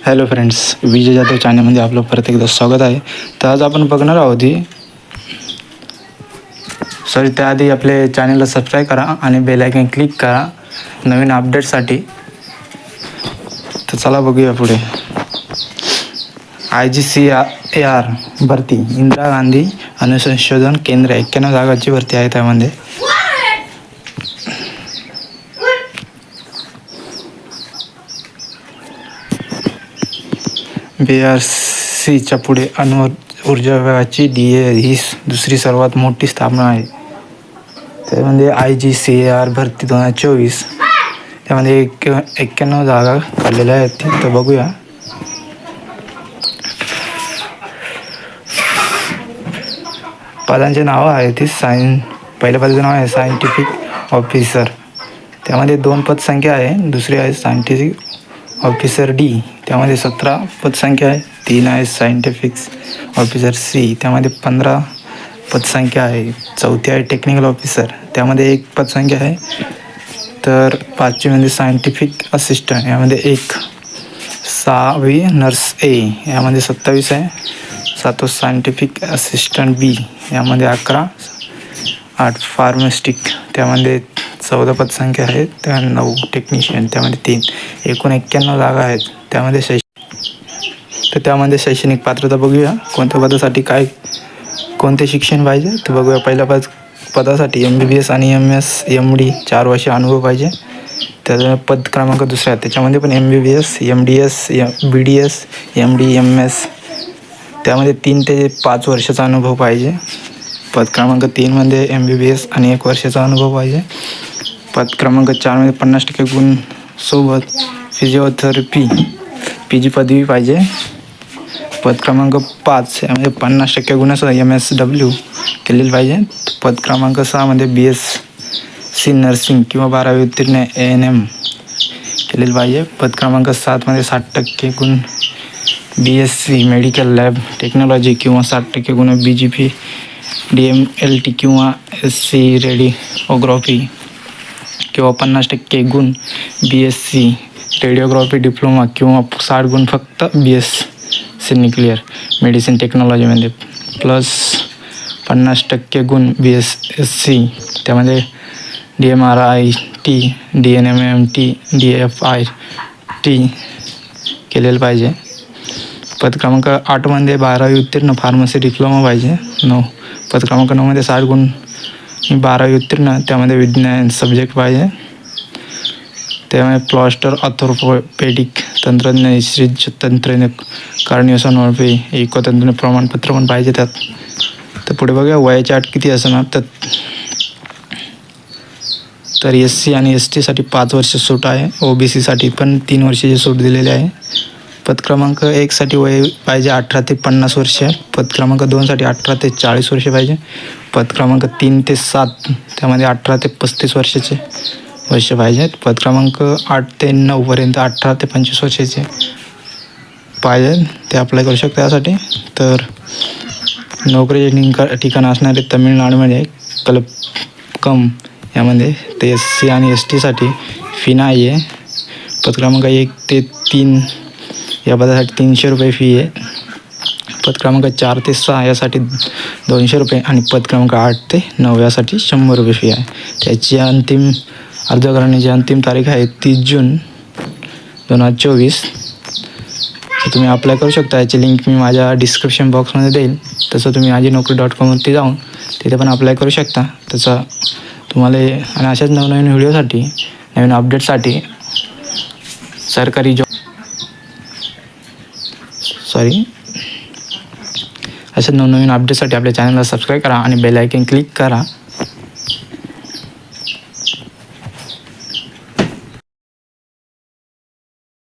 Hello friends, Vijay Jadhav चॅनलमध्ये आपलं परत एकदा स्वागत आहे. तर आज आपण बघणार आहोत त्याआधी आपले चॅनलला सबस्क्राईब करा आणि बेल आयकॉन क्लिक करा नवीन अपडेटसाठी. तर चला बघूया पुढे. IGCAR भरती, इंदिरा गांधी अनुसंशोधन केंद्र 91 जागाची भरती आहे. त्यामध्ये BRCच्या पुढे अणु ऊर्जा विभागाची DA ही दुसरी सर्वात मोठी स्थापना आहे. त्यामध्ये IGCAR भरती 2024 त्यामध्ये 91 जागा काढलेल्या आहेत. तर बघूया. पदांचे नाव आहे ती पहिल्या पदाचं नाव आहे सायंटिफिक ऑफिसर. त्यामध्ये 2 पदसंख्या आहे. दुसरी आहे सायंटिफिक ऑफिसर D, त्यामध्ये 17 पदसंख्या आहे. 3 आहे सायंटिफिक ऑफिसर C, त्यामध्ये 15 पदसंख्या आहे. चौथी आहे टेक्निकल ऑफिसर, त्यामध्ये 1 पदसंख्या आहे. तर 5वी म्हणजे सायंटिफिक असिस्टंट, यामध्ये 1. 6वी नर्स A, यामध्ये 27 आहे. 7वी सायंटिफिक असिस्टंट B, यामध्ये 11. 8 फार्मास्टिक, त्यामध्ये 14 पदसंख्या आहेत. त्या 9 टेक्निशियन, त्यामध्ये 3. एकूण 91 जागा आहेत. त्यामध्ये शैक्षणिक पात्रता बघूया. कोणत्या पदासाठी कोणते शिक्षण पाहिजे तर बघूया. पहिल्या पदासाठी MBBS आणि MS MD 4 वर्ष अनुभव पाहिजे. त्याचा पद क्रमांक दुसरा, त्याच्यामध्ये पण MBBS MDS BDS MD MS, त्यामध्ये 3 ते 5 वर्षाचा अनुभव पाहिजे. पद क्रमांक 3मध्ये MBBS आणि 1 वर्षाचा अनुभव पाहिजे. पद क्रमांक 4मध्ये 50% गुण सोबत फिजिओथेरपी PG पदवी पाहिजे. पद क्रमांक 5 यामध्ये 50% गुणासह MSW केलेली पाहिजे. पद क्रमांक 6मध्ये BSc नर्सिंग किंवा 12वी उत्तीर्ण ANM केलेलं पाहिजे. पद क्रमांक 7मध्ये 60% गुण BSc मेडिकल लॅब टेक्नॉलॉजी किंवा 60% गुण BGP DMLT किंवा SC रेडिओग्राफी किंवा 50% गुण BSc रेडिओग्राफी डिप्लोमा किंवा 60 गुण फक्त BSc न्यूक्लिअर मेडिसिन टेक्नॉलॉजीमध्ये प्लस 50% गुण BSc, त्यामध्ये DMRIT DNMMT DFIT केलेलं पाहिजे. पद क्रमांक 8मध्ये 12वी उत्तीर्ण फार्मसी डिप्लोमा पाहिजे. 9 पद क्रमांक 9मध्ये 60 गुण 12वी उत्तीर्ण, त्यामध्ये विज्ञान सब्जेक्ट पाहिजे. त्यामुळे प्लास्टर ऑर्थोपेडिक तंत्रज्ञ श्रीज तंत्रज्ञ कार्डिओसोनोग्राफी इकोतंत्रज्ञ प्रमाणपत्र पण पाहिजे त्यात. तर पुढे बघूया वयाची अट किती असणार. तर SC आणि STसाठी 5 वर्ष सूट आहे. OBCसाठी पण 3 वर्षाची सूट दिलेली आहे. पद क्रमांक 1साठी वय पाहिजे 18 ते 50 वर्ष. पद क्रमांक 2साठी 18 ते 40 वर्ष पाहिजे. पद क्रमांक 3 ते 7 त्यामध्ये 18 ते 35 वर्ष पाहिजेत. पद क्रमांक 8 ते 9पर्यंत 18 ते 25 वर्षाचे पाहिजे. ते अप्लाय करू शकता यासाठी. तर नोकरीचे ठिकाण असणारे तामिळनाडूमध्ये कलकम यामध्ये. ते SC आणि STसाठी फी नाही आहे. पद क्रमांक 1 ते 3 या पदासाठी 300 रुपये फी आहे. पद क्रमांक 4 ते 6 यासाठी 200 रुपये आणि पद क्रमांक 8 ते 9 यासाठी 100 रुपये फी आहे. त्याची अर्ज करण्याची अंतिम तारीख आहे 30 जून 2024. तुम्ही अप्लाय करू शकता. याची लिंक मी माझ्या डिस्क्रिप्शन बॉक्समध्ये देईल. तसं तुम्ही AjiNaukri.com जाऊन तिथे पण अप्लाय करू शकता. तसं तुम्हाला आणि अशाच नवनवीन व्हिडिओसाठी नवीन अपडेटसाठी अशा नवनवीन अपडेटसाठी आपल्या चॅनलला सबस्क्राईब करा आणि बेल आयकॉन क्लिक करा.